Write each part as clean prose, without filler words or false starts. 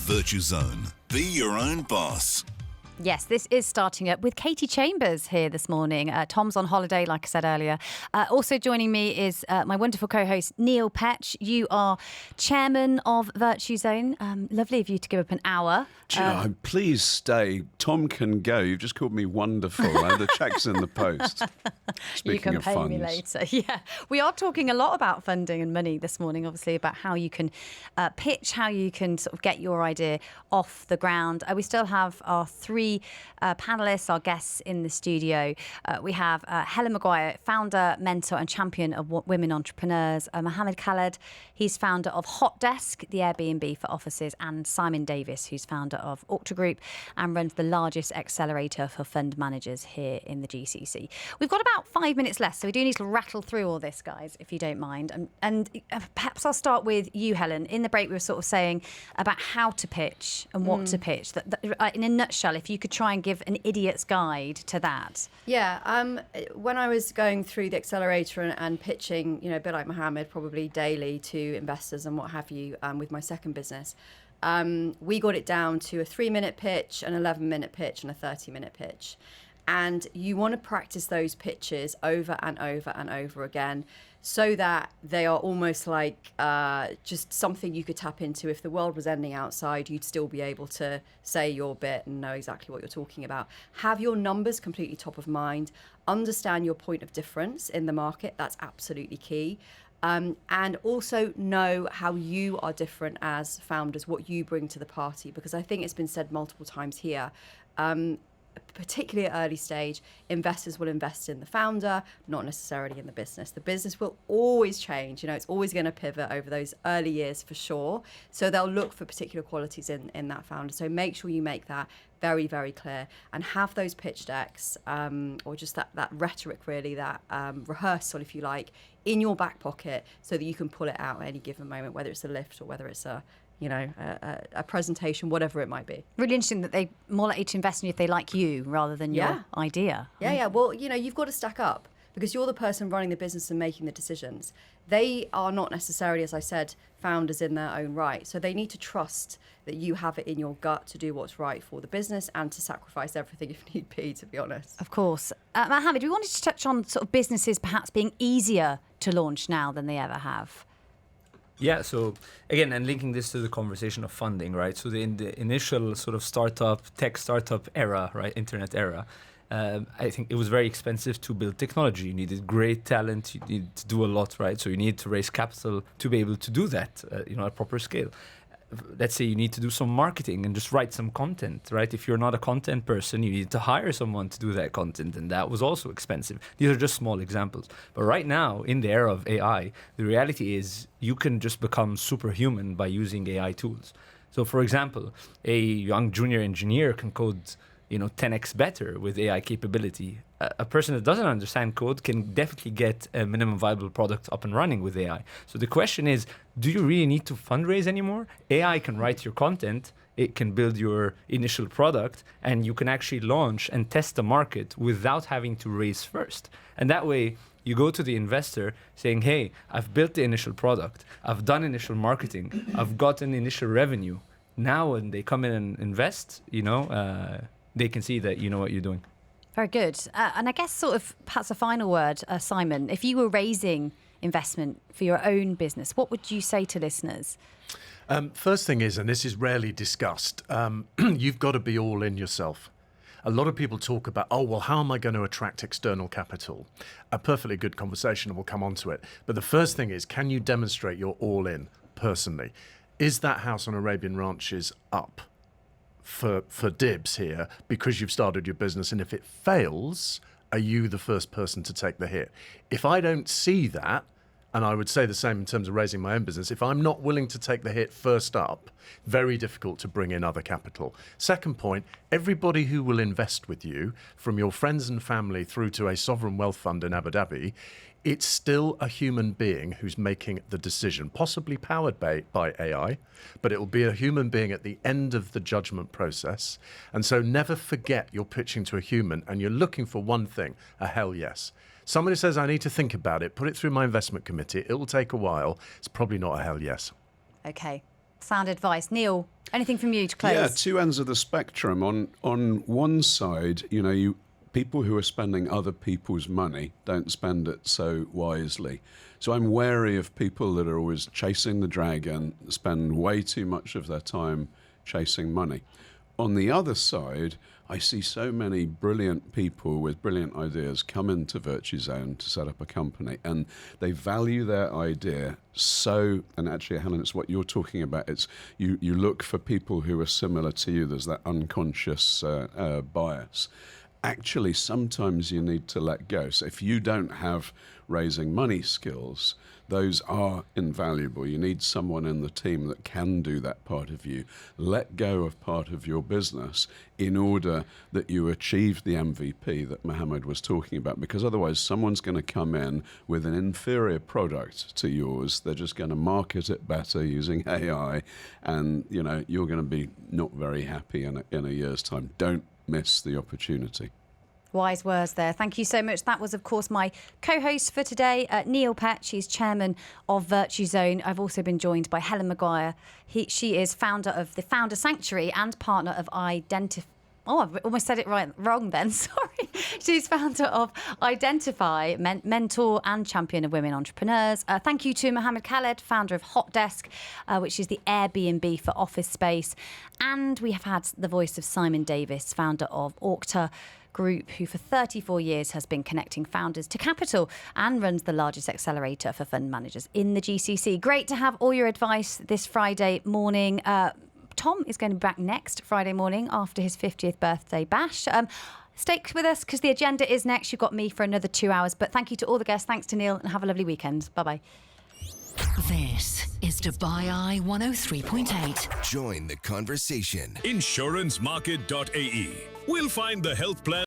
Virtuzone. Be your own boss. Yes, this is starting up with Katie Chambers here this morning. Tom's on holiday, like I said earlier. Also joining me is my wonderful co-host, Neil Petch. You are chairman of Virtuzone. Lovely of you to give up an hour. Do you know, please stay. Tom can go. You've just called me wonderful. The check's in the post. Speaking you can of pay funds. me later. Yeah, we are talking a lot about funding and money this morning, obviously, about how you can pitch, how you can sort of get your idea off the ground. We still have our three panelists, our guests in the studio. We have Helen McGuire, founder, mentor and champion of women entrepreneurs. Mohamed Khaled, he's founder of Hotdesk, the Airbnb for offices, and Simon Davis, who's founder of Octa Group and runs the largest accelerator for fund managers here in the GCC. We've got about 5 minutes left, so we do need to rattle through all this, guys, if you don't mind. And perhaps I'll start with you, Helen. In the break, we were sort of saying about how to pitch and what to pitch. In a nutshell, if you could try and give an idiot's guide to that. Yeah, when I was going through the accelerator and pitching, a bit like Mohamed, probably daily to investors and what have you, with my second business, we got it down to a 3-minute pitch, an 11-minute pitch, and a 30-minute pitch. And you want to practice those pitches over and over and over again so that they are almost like just something you could tap into. If the world was ending outside, you'd still be able to say your bit and know exactly what you're talking about. Have your numbers completely top of mind. Understand your point of difference in the market. That's absolutely key. And also know how you are different as founders, what you bring to the party, because I think it's been said multiple times here. Particularly at early stage, investors will invest in the founder, not necessarily in the business. The business will always change. It's always going to pivot over those early years for sure. So they'll look for particular qualities in that founder. So make sure you make that very, very clear and have those pitch decks or just that rhetoric, really, that rehearsal, if you like, in your back pocket so that you can pull it out at any given moment, whether it's a lift or whether it's a presentation, whatever it might be. Really interesting that they more likely to invest in you if they like you rather than your idea. Yeah. Well, you've got to stack up because you're the person running the business and making the decisions. They are not necessarily, as I said, founders in their own right. So they need to trust that you have it in your gut to do what's right for the business and to sacrifice everything if need be, to be honest. Of course. Mohamed, we wanted to touch on sort of businesses perhaps being easier to launch now than they ever have. Yeah, so again, and linking this to the conversation of funding, right? So in the initial sort of tech startup era, right, internet era, I think it was very expensive to build technology. You needed great talent, you needed to do a lot, right? So you need to raise capital to be able to do that, at proper scale. Let's say you need to do some marketing and just write some content, right? If you're not a content person, you need to hire someone to do that content, and that was also expensive. These are just small examples. But right now, in the era of AI, the reality is you can just become superhuman by using AI tools. So, for example, a young junior engineer can code 10x better with AI capability. A person that doesn't understand code can definitely get a minimum viable product up and running with AI. So the question is, do you really need to fundraise anymore? AI can write your content, it can build your initial product, and you can actually launch and test the market without having to raise first. And that way, you go to the investor saying, hey, I've built the initial product, I've done initial marketing, I've gotten initial revenue. Now when they come in and invest, they can see that you know what you're doing. Very good. And I guess sort of perhaps a final word, Simon, if you were raising investment for your own business, what would you say to listeners? First thing is, and this is rarely discussed, you've got to be all in yourself. A lot of people talk about, how am I going to attract external capital? A perfectly good conversation, and we'll come on to it. But the first thing is, can you demonstrate you're all in personally? Is that house on Arabian Ranches up for dibs here because you've started your business? And if it fails, are you the first person to take the hit? If I don't see that, and I would say the same in terms of raising my own business, if I'm not willing to take the hit first up, very difficult to bring in other capital. Second point, everybody who will invest with you, from your friends and family through to a sovereign wealth fund in Abu Dhabi, it's still a human being who's making the decision, possibly powered by AI, but it will be a human being at the end of the judgment process. And so never forget you're pitching to a human and you're looking for one thing, a hell yes. Somebody says, I need to think about it, put it through my investment committee, it will take a while. It's probably not a hell yes. Okay. sound advice. Neil, anything from you to close? Yeah, two ends of the spectrum. On one side, people who are spending other people's money don't spend it so wisely. So I'm wary of people that are always chasing the dragon, spend way too much of their time chasing money. On the other side, I see so many brilliant people with brilliant ideas come into Virtuzone to set up a company, and they value their idea so, and actually, Helen, it's what you're talking about. It's you look for people who are similar to you. There's that unconscious bias. Actually, sometimes you need to let go. So if you don't have raising money skills, those are invaluable. You need someone in the team that can do that part of you. Let go of part of your business in order that you achieve the MVP that Mohamed was talking about, because otherwise someone's going to come in with an inferior product to yours. They're just going to market it better using AI, and you're going to be not very happy in a year's time. Don't miss the opportunity. Wise words there. Thank you so much. That was, of course, my co-host for today, Neil Pett. She's chairman of Virtuzone. I've also been joined by Helen McGuire. She is founder of the Founder Sanctuary and partner of Oh, I've almost said it wrong then. Sorry. She's founder of Identify, mentor and champion of women entrepreneurs. Thank you to Mohamed Khaled, founder of Hotdesk, which is the Airbnb for office space. And we have had the voice of Simon Davis, founder of Okta Group, who for 34 years has been connecting founders to capital and runs the largest accelerator for fund managers in the GCC. Great to have all your advice this Friday morning. Tom is going to be back next Friday morning after his 50th birthday bash. Stick with us because the agenda is next. You've got me for another 2 hours. But thank you to all the guests. Thanks to Neil, and have a lovely weekend. Bye-bye. This is Dubai Eye 103.8. Join the conversation. Insurancemarket.ae. We'll find the health plan.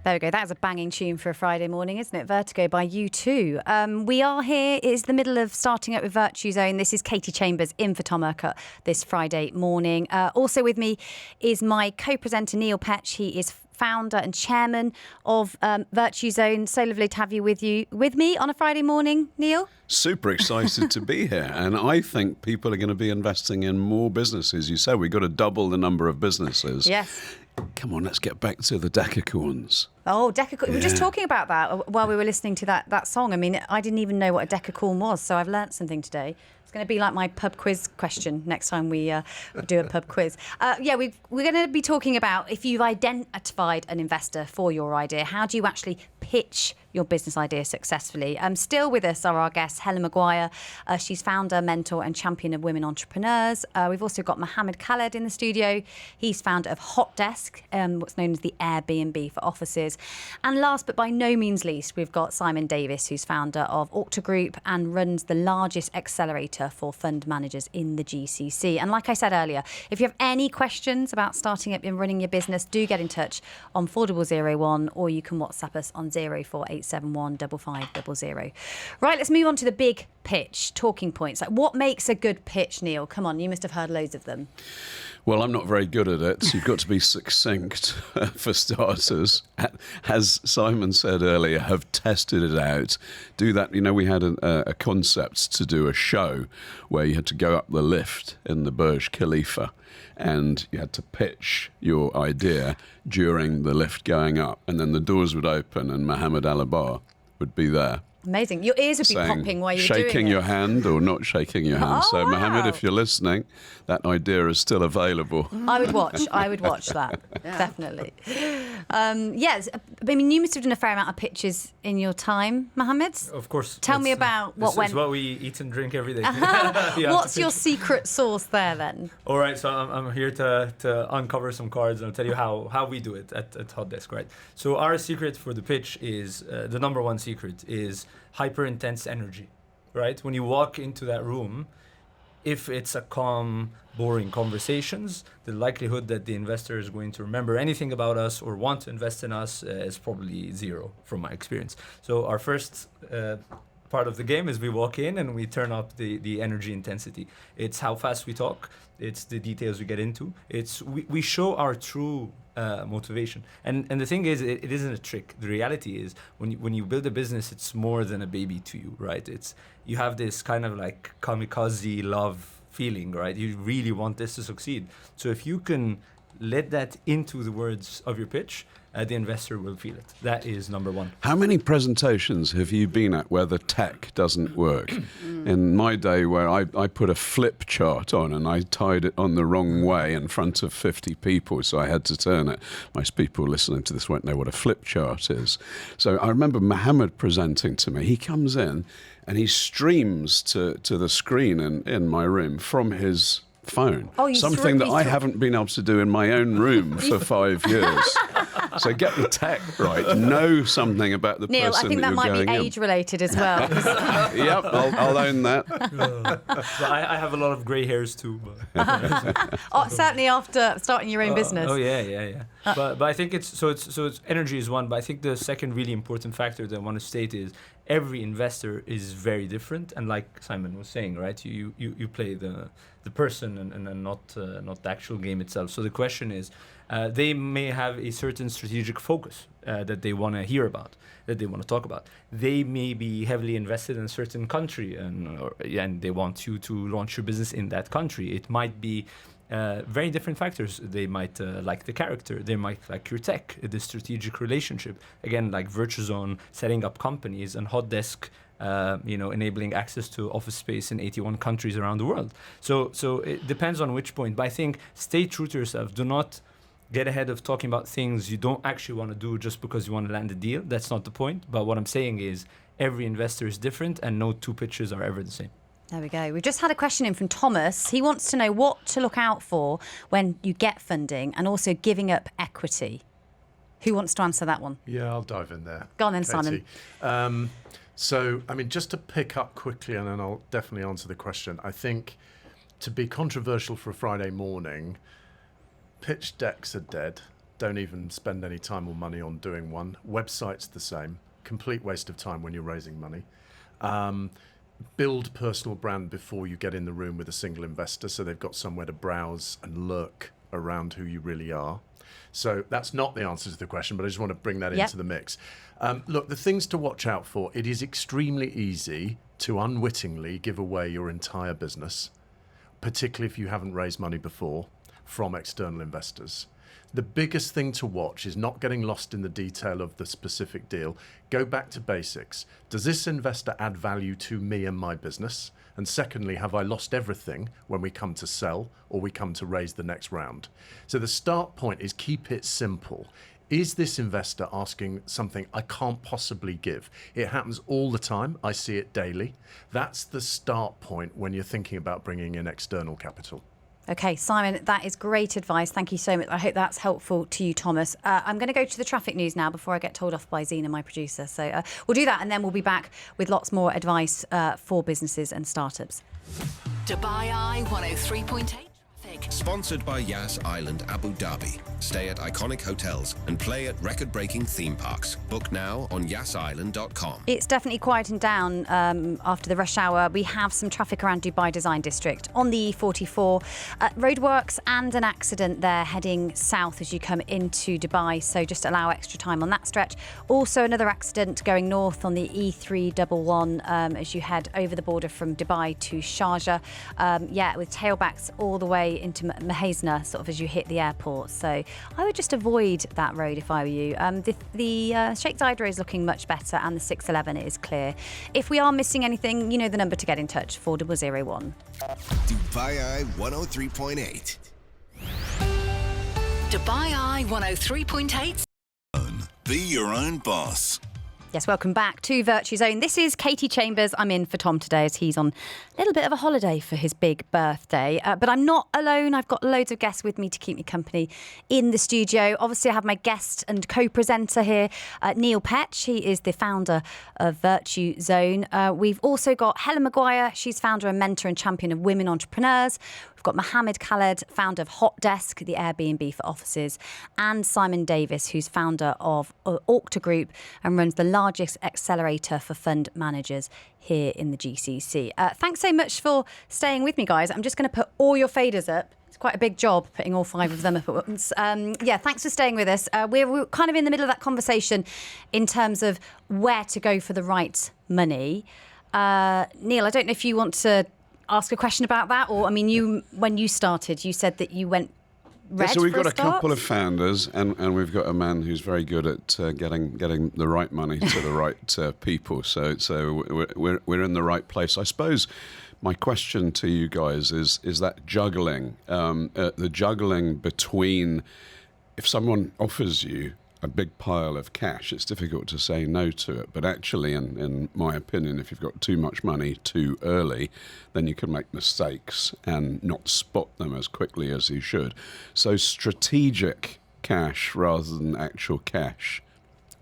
There we go. That is a banging tune for a Friday morning, isn't it? Vertigo by U2. We are here. It's the middle of starting up with Virtuzone. This is Katie Chambers in for Tom Urquhart this Friday morning. Also with me is my co-presenter, Neil Petch. He is founder and chairman of Virtuzone. So lovely to have you with me on a Friday morning, Neil. Super excited to be here, and I think people are going to be investing in more businesses. You said we've got to double the number of businesses. Yes. Come on, let's get back to the decacorns. Oh, decacorn. We were just talking about that while we were listening to that song. I mean, I didn't even know what a decacorn was, so I've learnt something today. It's going to be like my pub quiz question next time we do a pub quiz. We're going to be talking about if you've identified an investor for your idea, how do you actually pitch your business idea successfully? Still with us are our guests, Helen McGuire. She's founder, mentor and champion of women entrepreneurs. We've also got Mohamed Khaled in the studio. He's founder of Hotdesk, what's known as the Airbnb for offices. And last but by no means least, we've got Simon Davis, who's founder of Okta Group and runs the largest accelerator for fund managers in the GCC. And like I said earlier, if you have any questions about starting up and running your business, do get in touch on 4001, or you can WhatsApp us on 04871 5500. Right, let's move on to the big pitch, talking points. Like, what makes a good pitch, Neil? Come on, you must have heard loads of them. Well, I'm not very good at it, so you've got to be succinct for starters. As Simon said earlier, have tested it out. Do that. We had a concept to do a show where you had to go up the lift in the Burj Khalifa and you had to pitch your idea during the lift going up, and then the doors would open and Mohamed Alabar would be there. Amazing. Your ears would be popping while you were doing it. Shaking your hand or not shaking your hand. So, Mohamed, if you're listening, that idea is still available. I would watch that. Yeah. Definitely. Yes. I mean, you must have done a fair amount of pitches in your time, Mohamed. Of course. Tell me about what went. This is what we eat and drink every day. What's your secret sauce there, then? All right, so I'm here to uncover some cards and I'll tell you how we do it at Hotdesk, right? So our secret for the pitch is, the number one secret is hyper intense energy, right? When you walk into that room, if it's a calm, boring conversations, the likelihood that the investor is going to remember anything about us or want to invest in us is probably zero from my experience. So our first part of the game is we walk in and we turn up the energy intensity. It's how fast we talk. It's the details we get into. We show our true motivation. And the thing is, it isn't a trick. The reality is, when you build a business, it's more than a baby to you, right? You have this kind of like kamikaze love feeling, right? You really want this to succeed. So if you can let that into the words of your pitch, the investor will feel it. That is number one. How many presentations have you been at where the tech doesn't work? In my day, where I put a flip chart on and I tied it on the wrong way in front of 50 people, so I had to turn it. Most people listening to this won't know what a flip chart is. So I remember Mohamed presenting to me. He comes in and he streams to the screen in my room from his phone. Something that I haven't been able to do in my own room for 5 years. So get the tech right. Know something about the Neil, person I think that you're might be going age-related as well. Yep, I'll own that. But I have a lot of grey hairs too. But. Certainly after starting your own business. Yeah. But I think it's energy is one. But I think the second really important factor that I want to state is every investor is very different. And like Simon was saying, right, you play the person and not the actual game itself. So the question is, they may have a certain strategic focus that they want to hear about, that they want to talk about. They may be heavily invested in a certain country and they want you to launch your business in that country. It might be very different factors. They might like the character. They might like your tech, the strategic relationship. Again, like Virtuzone, setting up companies, and Hotdesk, enabling access to office space in 81 countries around the world. So it depends on which point. But I think stay true to yourself. Do not get ahead of talking about things you don't actually want to do just because you want to land a deal. That's not the point. But what I'm saying is every investor is different and no two pitches are ever the same. There we go. We've just had a question in from Thomas. He wants to know what to look out for when you get funding and also giving up equity. Who wants to answer that one? Yeah, I'll dive in there. Go on then, Katie. Simon. So, just to pick up quickly, and then I'll definitely answer the question. I think to be controversial for a Friday morning, pitch decks are dead. Don't even spend any time or money on doing one. Website's the same. Complete waste of time when you're raising money. Build personal brand before you get in the room with a single investor so they've got somewhere to browse and lurk around who you really are. So that's not the answer to the question, but I just want to bring that into the mix. Look, the things to watch out for, it is extremely easy to unwittingly give away your entire business, particularly if you haven't raised money before from external investors. The biggest thing to watch is not getting lost in the detail of the specific deal. Go back to basics. Does this investor add value to me and my business? And secondly, have I lost everything when we come to sell or we come to raise the next round? So the start point is keep it simple. Is this investor asking something I can't possibly give? It happens all the time. I see it daily. That's the start point when you're thinking about bringing in external capital. Okay, Simon, that is great advice. Thank you so much. I hope that's helpful to you, Thomas. I'm going to go to the traffic news now before I get told off by Zena, my producer. So we'll do that and then we'll be back with lots more advice for businesses and startups. Dubai Eye 103.8 traffic. Sponsored by Yas Island Abu Dhabi. Stay at iconic hotels and play at record-breaking theme parks. Book now on yasisland.com. It's definitely quieting down after the rush hour. We have some traffic around Dubai Design District on the E44. Roadworks and an accident there heading south as you come into Dubai, so just allow extra time on that stretch. Also another accident going north on the E311 as you head over the border from Dubai to Sharjah. With tailbacks all the way into Mahesna, sort of as you hit the airport. So I would just avoid that road if I were you. The Sheikh Zayed road is looking much better and the 611 is clear. If we are missing anything, you know the number to get in touch, 4001. Dubai Eye 103.8. Dubai Eye 103.8. Be your own boss. Yes, welcome back to Virtuzone. This is Katie Chambers. I'm in for Tom today as he's on a little bit of a holiday for his big birthday. But I'm not alone. I've got loads of guests with me to keep me company in the studio. Obviously, I have my guest and co-presenter here, Neil Petch. He is the founder of Virtuzone. We've also got Helen McGuire. She's founder and mentor and champion of women entrepreneurs. We've got Mohamed Khaled, founder of Hotdesk, the Airbnb for offices, and Simon Davis, who's founder of Orkta Group and runs the largest accelerator for fund managers here in the GCC. Thanks so much for staying with me, guys. I'm just going to put all your faders up. It's quite a big job putting all 5 of them up at once. Thanks for staying with us. We're kind of in the middle of that conversation in terms of where to go for the right money. Neil, I don't know if you want to ask a question about that, or when you started, you said that you went red. So we've for got a start? couple of founders, and we've got a man who's very good at getting the right money to the right people. So we're in the right place, I suppose. My question to you guys is that juggling, the juggling between, if someone offers you a big pile of cash, it's difficult to say no to it. But actually, in my opinion, if you've got too much money too early, then you can make mistakes and not spot them as quickly as you should. So strategic cash rather than actual cash.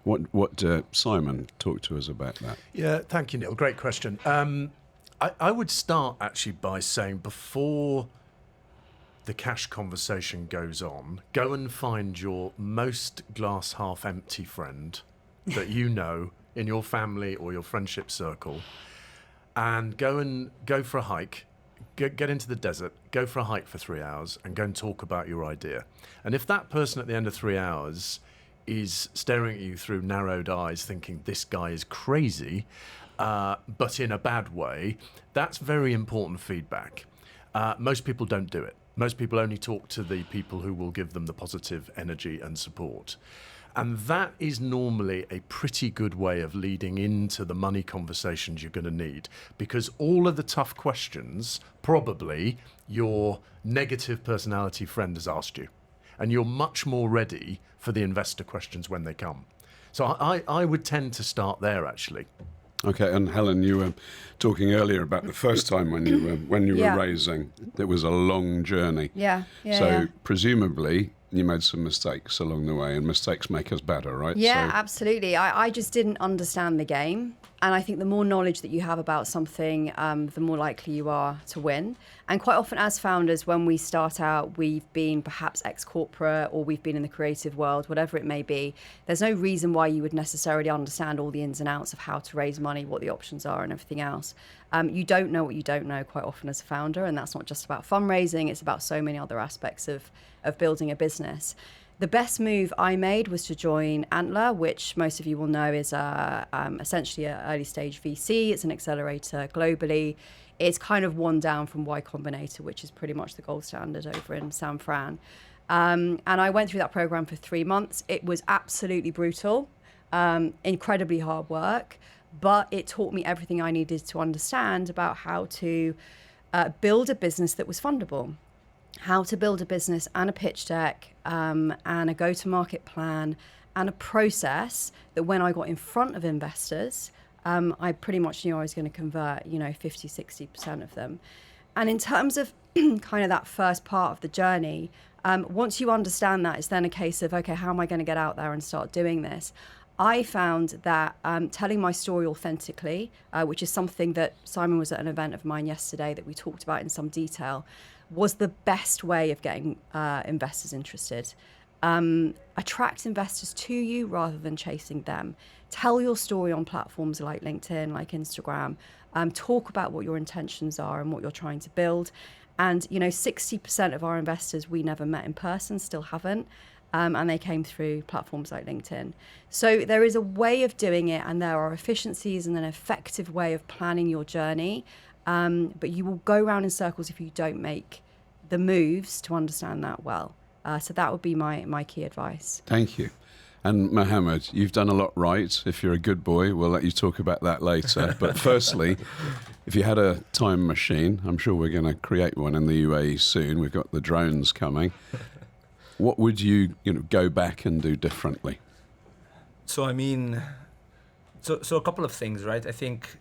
What Simon, talk to us about that. Yeah, thank you, Neil. Great question. I would start actually by saying, before the cash conversation goes on, go and find your most glass half empty friend that you know in your family or your friendship circle, and go for a hike, get into the desert, go for a hike for 3 hours and go and talk about your idea. And if that person at the end of 3 hours is staring at you through narrowed eyes thinking this guy is crazy, but in a bad way, that's very important feedback. Most people don't do it. Most people only talk to the people who will give them the positive energy and support. And that is normally a pretty good way of leading into the money conversations you're going to need, because all of the tough questions, probably your negative personality friend has asked you, and you're much more ready for the investor questions when they come. So I would tend to start there, actually. Okay, and Helen, you were talking earlier about the first time when you were raising. It was a long journey. So presumably you made some mistakes along the way, and mistakes make us better, right? Yeah, absolutely. I just didn't understand the game. And I think the more knowledge that you have about something, the more likely you are to win. And quite often as founders, when we start out, we've been perhaps ex-corporate or we've been in the creative world, whatever it may be. There's no reason why you would necessarily understand all the ins and outs of how to raise money, what the options are and everything else. You don't know what you don't know quite often as a founder. And that's not just about fundraising. It's about so many other aspects of building a business. The best move I made was to join Antler, which most of you will know is essentially an early stage VC. It's an accelerator globally. It's kind of one down from Y Combinator, which is pretty much the gold standard over in San Fran. And I went through that program for 3 months. It was absolutely brutal, incredibly hard work, but it taught me everything I needed to understand about how to build a business that was fundable. How to build a business and a pitch deck and a go-to-market plan and a process that when I got in front of investors, I pretty much knew I was going to convert, 50, 60% of them. And in terms of kind of that first part of the journey, once you understand that, it's then a case of, okay, how am I going to get out there and start doing this? I found that telling my story authentically, which is something that Simon was at an event of mine yesterday that we talked about in some detail, was the best way of getting investors interested. Attract investors to you rather than chasing them. Tell your story on platforms like LinkedIn, like Instagram. Talk about what your intentions are and what you're trying to build. And, 60% of our investors we never met in person, still haven't. And they came through platforms like LinkedIn. So there is a way of doing it, and there are efficiencies and an effective way of planning your journey. But you will go around in circles if you don't make the moves to understand that well. So that would be my key advice. Thank you. And Mohamed, you've done a lot right. If you're a good boy, we'll let you talk about that later. But firstly, if you had a time machine, I'm sure we're going to create one in the UAE soon. We've got the drones coming. What would you go back and do differently? So a couple of things, right? I think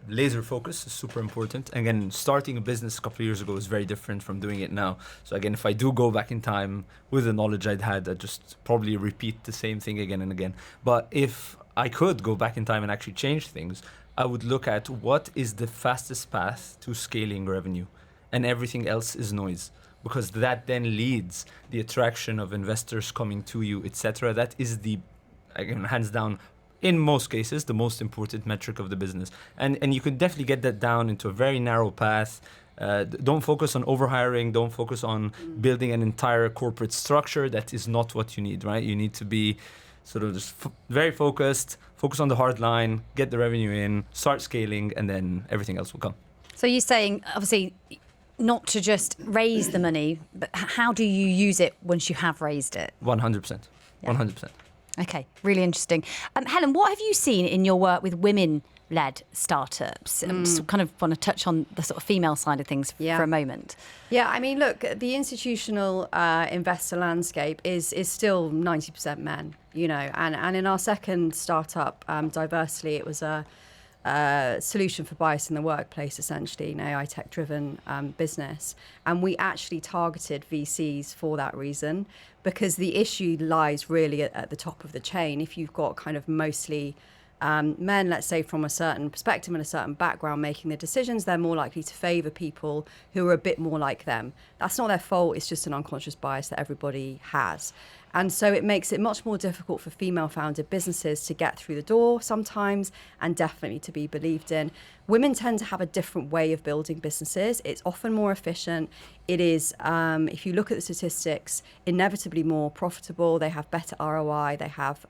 laser focus is super important. Again, starting a business a couple of years ago is very different from doing it now. So again, if I do go back in time with the knowledge I'd had, I'd just probably repeat the same thing again and again. But if I could go back in time and actually change things, I would look at what is the fastest path to scaling revenue, and everything else is noise. Because that then leads the attraction of investors coming to you, etc. That is the, again, hands down, in most cases, the most important metric of the business. And you could definitely get that down into a very narrow path. Don't focus on overhiring. Don't focus on building an entire corporate structure. That is not what you need, right? You need to be sort of just very focused, focus on the hard line, get the revenue in, start scaling, and then everything else will come. So you're saying, obviously, not to just raise the money, but how do you use it once you have raised it? 100%. 100%. Okay, really interesting. Helen, what have you seen in your work with women-led startups? Just kind of want to touch on the sort of female side of things for a moment. Yeah, I mean, look, the institutional investor landscape is still 90% men, you know, and in our second startup, Diversely, it was a solution for bias in the workplace, essentially, an AI tech-driven business. And we actually targeted VCs for that reason, because the issue lies really at the top of the chain. If you've got kind of mostly men, let's say, from a certain perspective and a certain background making the decisions, they're more likely to favour people who are a bit more like them. That's not their fault, it's just an unconscious bias that everybody has. And so it makes it much more difficult for female-founded businesses to get through the door sometimes, and definitely to be believed in. Women tend to have a different way of building businesses. It's often more efficient. It is, if you look at the statistics, inevitably more profitable. They have better ROI. They have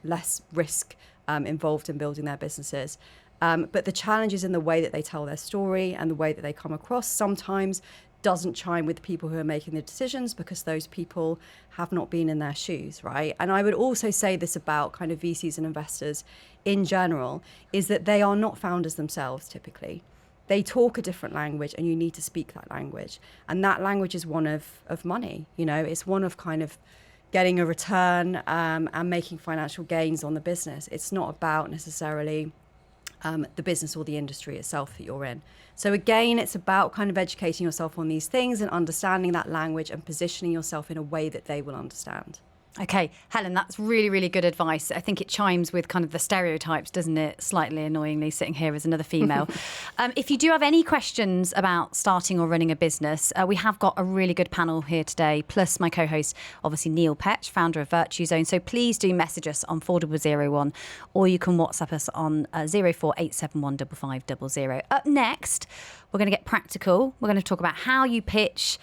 less risk involved in building their businesses. But the challenge is in the way that they tell their story and the way that they come across sometimes doesn't chime with the people who are making the decisions, because those people have not been in their shoes, right? And I would also say this about kind of VCs and investors in general, is that they are not founders themselves typically. They talk a different language, and you need to speak that language. And that language is one of money, you know, it's one of kind of getting a return and making financial gains on the business. It's not about necessarily the business or the industry itself that you're in. So again, it's about kind of educating yourself on these things and understanding that language and positioning yourself in a way that they will understand. Okay, Helen, that's really, really good advice. I think it chimes with kind of the stereotypes, doesn't it? Slightly annoyingly, sitting here as another female. If you do have any questions about starting or running a business, we have got a really good panel here today, plus my co-host, obviously Neil Petch, founder of Virtuzone. So please do message us on 4001, or you can WhatsApp us on 04871 5500. Up next, we're going to get practical. We're going to talk about how you pitch.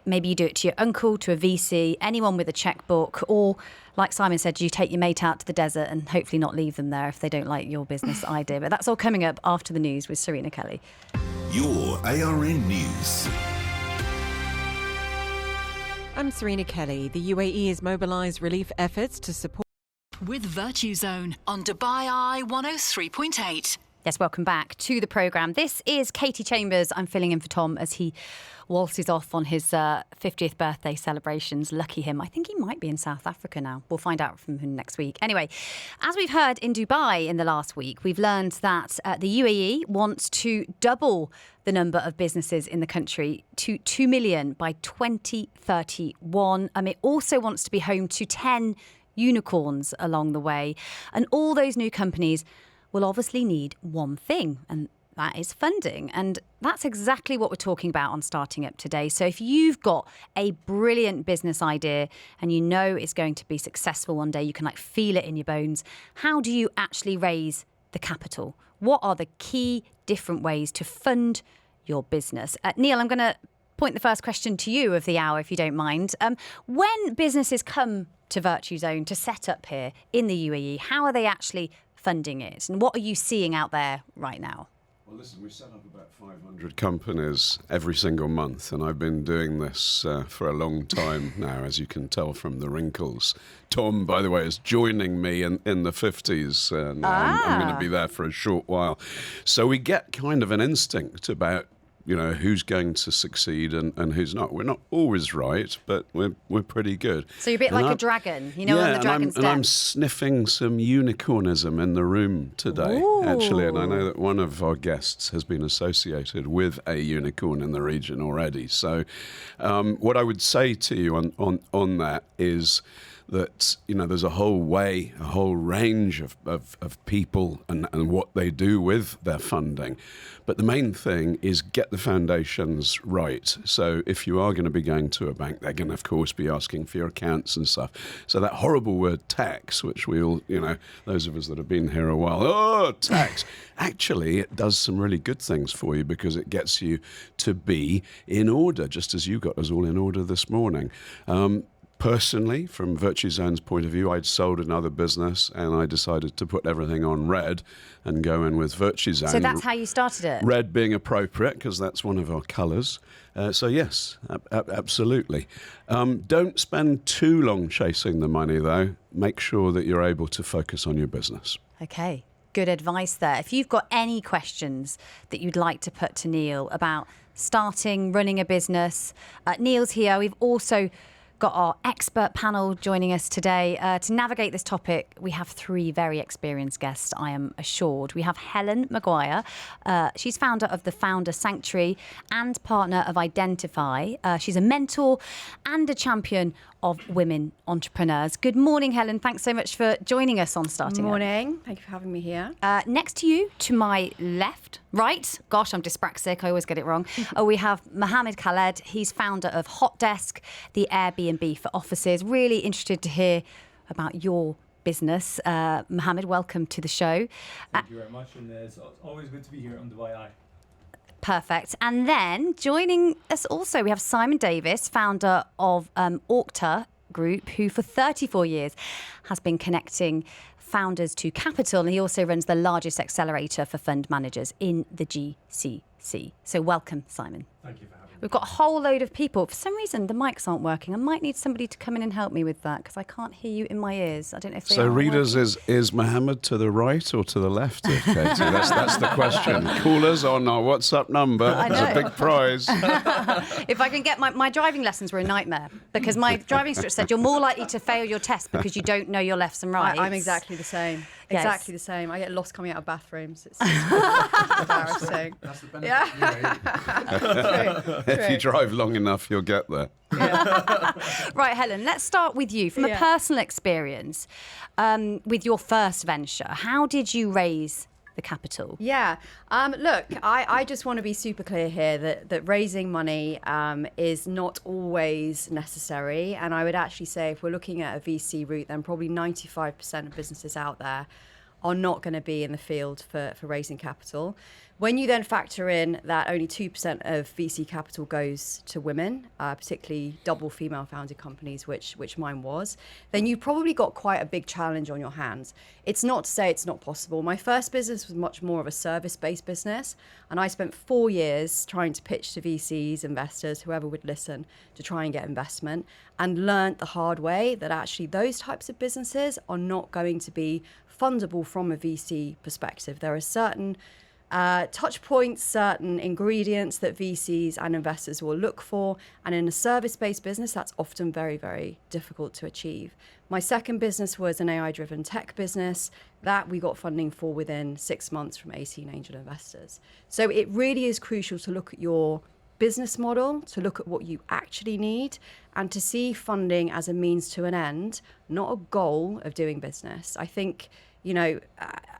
Maybe you do it to your uncle, to a VC, anyone with a checkbook, or like Simon said, you take your mate out to the desert and hopefully not leave them there if they don't like your business idea. But that's all coming up after the news with Serena Kelly. Your ARN News. I'm Serena Kelly. The UAE has mobilised relief efforts to support With Virtuzone on Dubai Eye 103.8. Yes, welcome back to the programme. This is Katie Chambers. I'm filling in for Tom as he waltzes off on his 50th birthday celebrations. Lucky him. I think he might be in South Africa now. We'll find out from him next week. Anyway, as we've heard in Dubai in the last week, we've learned that the UAE wants to double the number of businesses in the country to 2 million by 2031. It also wants to be home to 10 unicorns along the way. And all those new companies will obviously need one thing, and that is funding. And that's exactly what we're talking about on Starting Up today. So if you've got a brilliant business idea and you know it's going to be successful one day, you can feel it in your bones, how do you actually raise the capital? What are the key different ways to fund your business? Neil, I'm going to point the first question to you of the hour, if you don't mind. When businesses come to Virtuzone to set up here in the UAE, how are they actually funding it, and what are you seeing out there right now? Well, listen, we set up about 500 companies every single month, and I've been doing this for a long time now, as you can tell from the wrinkles. Tom, by the way, is joining me in the 50s now. I'm going to be there for a short while. So we get kind of an instinct about who's going to succeed and who's not. We're not always right, but we're pretty good. So you're a bit like a dragon, on the dragon's and I'm sniffing some unicornism in the room today, actually. And I know that one of our guests has been associated with a unicorn in the region already. So what I would say to you on that is that, there's a whole range of people and what they do with their funding. But the main thing is get the foundations right. So if you are going to be going to a bank, they're going to, of course, be asking for your accounts and stuff. So that horrible word tax, which we all, those of us that have been here a while, tax. Actually, it does some really good things for you because it gets you to be in order, just as you got us all in order this morning. Personally, from Virtuzone's point of view, I'd sold another business and I decided to put everything on red and go in with Virtuzone. So that's how you started it? Red being appropriate because that's one of our colours. So yes, absolutely. Don't spend too long chasing the money though. Make sure that you're able to focus on your business. Okay, good advice there. If you've got any questions that you'd like to put to Neil about starting, running a business, Neil's here. We've also got our expert panel joining us today. To navigate this topic, we have three very experienced guests, I am assured. We have Helen McGuire. She's founder of the Founder Sanctuary and partner of Identify. She's a mentor and a champion of women entrepreneurs. Good morning, Helen. Thanks so much for joining us on Starting Good Up. morning. Thank you for having me here. Next to you, to my right, gosh, I'm dyspraxic, I always get it wrong. We have Mohamed Khaled. He's founder of Hotdesk, the Airbnb for offices. Really interested to hear about your business. Mohamed, welcome to the show. Thank you very much, and it's always good to be here on Dubai Eye. Perfect. And then joining us also, we have Simon Davis, founder of Orkta Group, who for 34 years has been connecting founders to capital. And he also runs the largest accelerator for fund managers in the GCC. So welcome, Simon. Thank you for having me. We've got a whole load of people. For some reason, the mics aren't working. I might need somebody to come in and help me with that because I can't hear you in my ears. I don't know if they So are readers, working. is Mohammed to the right or to the left of Katie? That's the question. Call us on our WhatsApp number. It's a big prize. If I can get my driving lessons were a nightmare because my driving instructor said you're more likely to fail your test because you don't know your lefts and rights. I'm exactly the same. Yes. Exactly the same. I get lost coming out of bathrooms. It's embarrassing. That's the benefit. If you drive long enough, you'll get there. Right, Helen, let's start with you. From a personal experience, with your first venture, how did you raise the capital? Yeah. Look, I just want to be super clear here that raising money is not always necessary. And I would actually say if we're looking at a VC route, then probably 95% of businesses out there are not going to be in the field for raising capital. When you then factor in that only 2% of VC capital goes to women, particularly double female founded companies, which mine was, then you've probably got quite a big challenge on your hands. It's not to say it's not possible. My first business was much more of a service-based business, and I spent 4 years trying to pitch to VCs, investors, whoever would listen, to try and get investment, and learned the hard way that actually those types of businesses are not going to be fundable from a VC perspective. There are certain touch points, certain ingredients that VCs and investors will look for. And in a service-based business, that's often very, very difficult to achieve. My second business was an AI-driven tech business that we got funding for within 6 months from 18 angel investors. So it really is crucial to look at your business model, to look at what you actually need, and to see funding as a means to an end, not a goal of doing business. I think,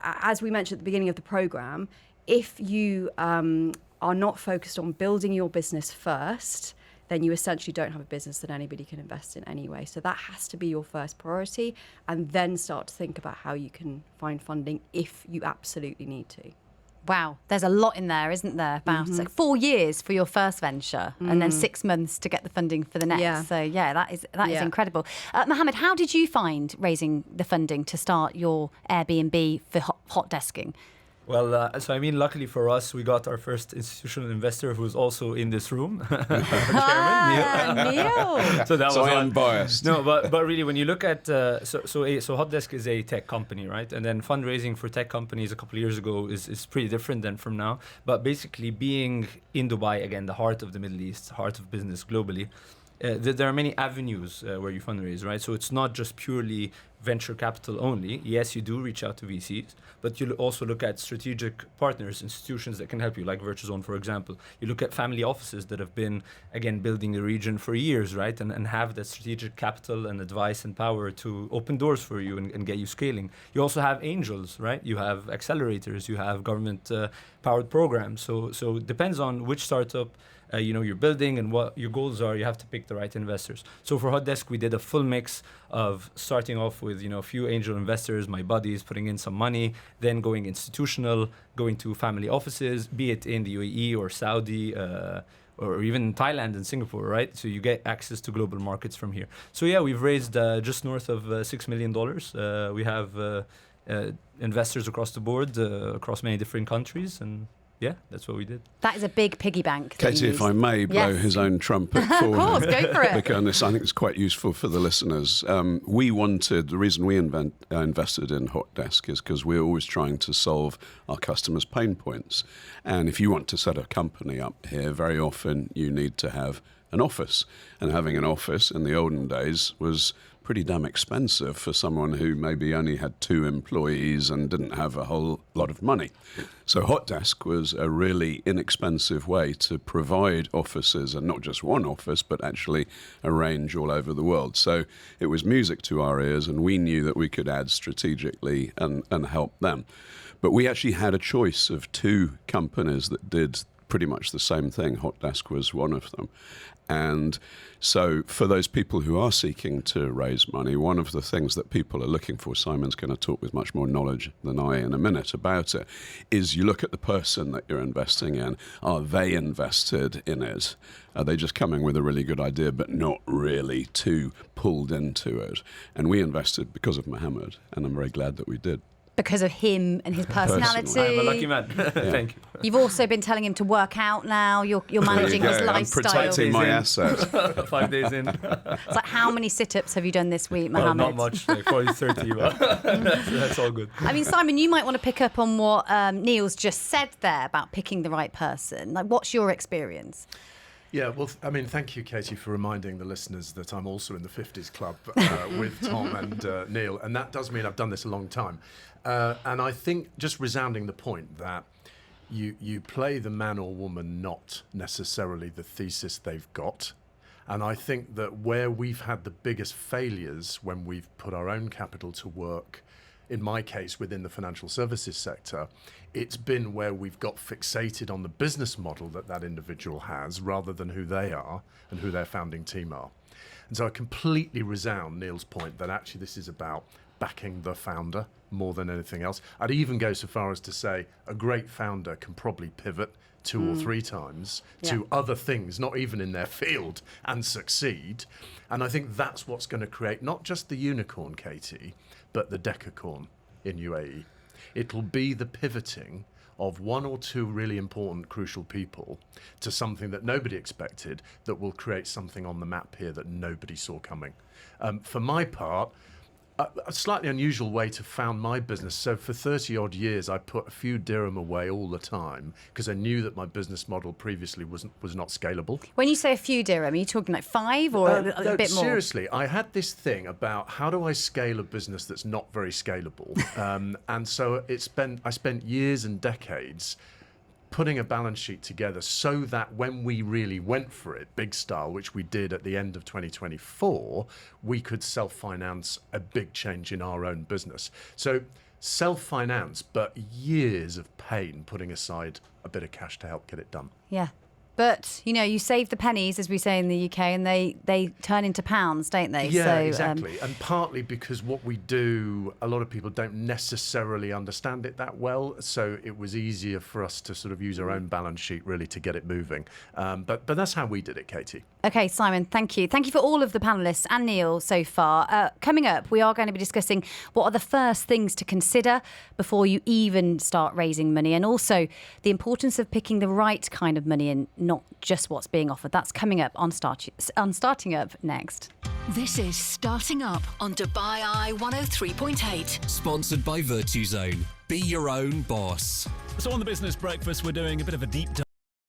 as we mentioned at the beginning of the program, if you are not focused on building your business first, then you essentially don't have a business that anybody can invest in anyway. So that has to be your first priority, and then start to think about how you can find funding if you absolutely need to. Wow, there's a lot in there, isn't there? About 4 years for your first venture and then 6 months to get the funding for the next. Yeah. So that is incredible. Mohamed, how did you find raising the funding to start your Airbnb for hotdesking? Well, luckily for us, we got our first institutional investor who was also in this room, our chairman, Neil. So that was I'm biased. No, but really, when you look at so Hotdesk is a tech company, right? And then fundraising for tech companies a couple of years ago is pretty different than from now. But basically, being in Dubai again, the heart of the Middle East, heart of business globally, there are many avenues where you fundraise, right? So it's not just purely venture capital only. Yes, you do reach out to VCs, but you also look at strategic partners, institutions that can help you, like Virtuzone, for example. You look at family offices that have been, again, building the region for years, right? And have that strategic capital and advice and power to open doors for you and get you scaling. You also have angels, right? You have accelerators, you have government powered programs. So it depends on which startup you're building and what your goals are. You have to pick the right investors. So for Hotdesk, we did a full mix of starting off with a few angel investors, my buddies, putting in some money, then going institutional, going to family offices, be it in the UAE or Saudi or even Thailand and Singapore, right? So you get access to global markets from here. So yeah, we've raised just north of $6 million. We have investors across the board, across many different countries, and yeah, that's what we did. That is a big piggy bank. Katie, if I may blow his own trumpet for Of course, go for it. because I think it's quite useful for the listeners. The reason we invested in Hotdesk is because we're always trying to solve our customers' pain points. And if you want to set a company up here, very often you need to have an office. And having an office in the olden days was pretty damn expensive for someone who maybe only had 2 employees and didn't have a whole lot of money. So Hotdesk was a really inexpensive way to provide offices, and not just one office, but actually a range all over the world. So it was music to our ears, and we knew that we could add strategically and help them. But we actually had a choice of 2 companies that did pretty much the same thing. Hotdesk was one of them. And so for those people who are seeking to raise money, one of the things that people are looking for, Simon's going to talk with much more knowledge than I in a minute about it, is you look at the person that you're investing in. Are they invested in it? Are they just coming with a really good idea but not really too pulled into it? And we invested because of Mohamed, and I'm very glad that we did. Because of him and his personality. I'm a lucky man. Thank you. You've also been telling him to work out now. You're managing his lifestyle. I'm protecting my assets. 5 days in. It's like, how many sit-ups have you done this week, Mohamed? Not much, like probably 30. But that's all good. I mean, Simon, you might want to pick up on what Neil's just said there about picking the right person. Like, what's your experience? Yeah, well, I mean, thank you, Katie, for reminding the listeners that I'm also in the 50s club with Tom and Neil, and that does mean I've done this a long time. And I think just resounding the point that you play the man or woman, not necessarily the thesis they've got. And I think that where we've had the biggest failures when we've put our own capital to work, in my case, within the financial services sector, it's been where we've got fixated on the business model that individual has rather than who they are and who their founding team are. And so I completely resound Neil's point that actually this is about backing the founder more than anything else. I'd even go so far as to say a great founder can probably pivot 2 or 3 times to other things, not even in their field, and succeed. And I think that's what's going to create not just the unicorn, Katie, but the decacorn in UAE. It'll be the pivoting of 1 or 2 really important, crucial people to something that nobody expected that will create something on the map here that nobody saw coming. For my part, a slightly unusual way to found my business. So for 30 odd years, I put a few dirham away all the time because I knew that my business model previously was not scalable. When you say a few dirham, are you talking like 5 or a bit more? Seriously, I had this thing about how do I scale a business that's not very scalable? And so I spent years and decades putting a balance sheet together so that when we really went for it, big style, which we did at the end of 2024, we could self-finance a big change in our own business. So self-finance, but years of pain putting aside a bit of cash to help get it done. Yeah. But, you save the pennies, as we say in the UK, and they turn into pounds, don't they? Yeah, so, exactly. And partly because what we do, a lot of people don't necessarily understand it that well. So it was easier for us to sort of use our own balance sheet, really, to get it moving. But that's how we did it, Katie. Okay, Simon, thank you. Thank you for all of the panellists and Neil so far. Coming up, we are going to be discussing what are the first things to consider before you even start raising money, and also the importance of picking the right kind of money and not just what's being offered. That's coming up on Starting Up next. This is Starting Up on Dubai Eye 103.8. Sponsored by Virtuzone. Be your own boss. So on the Business Breakfast, we're doing a bit of a deep dive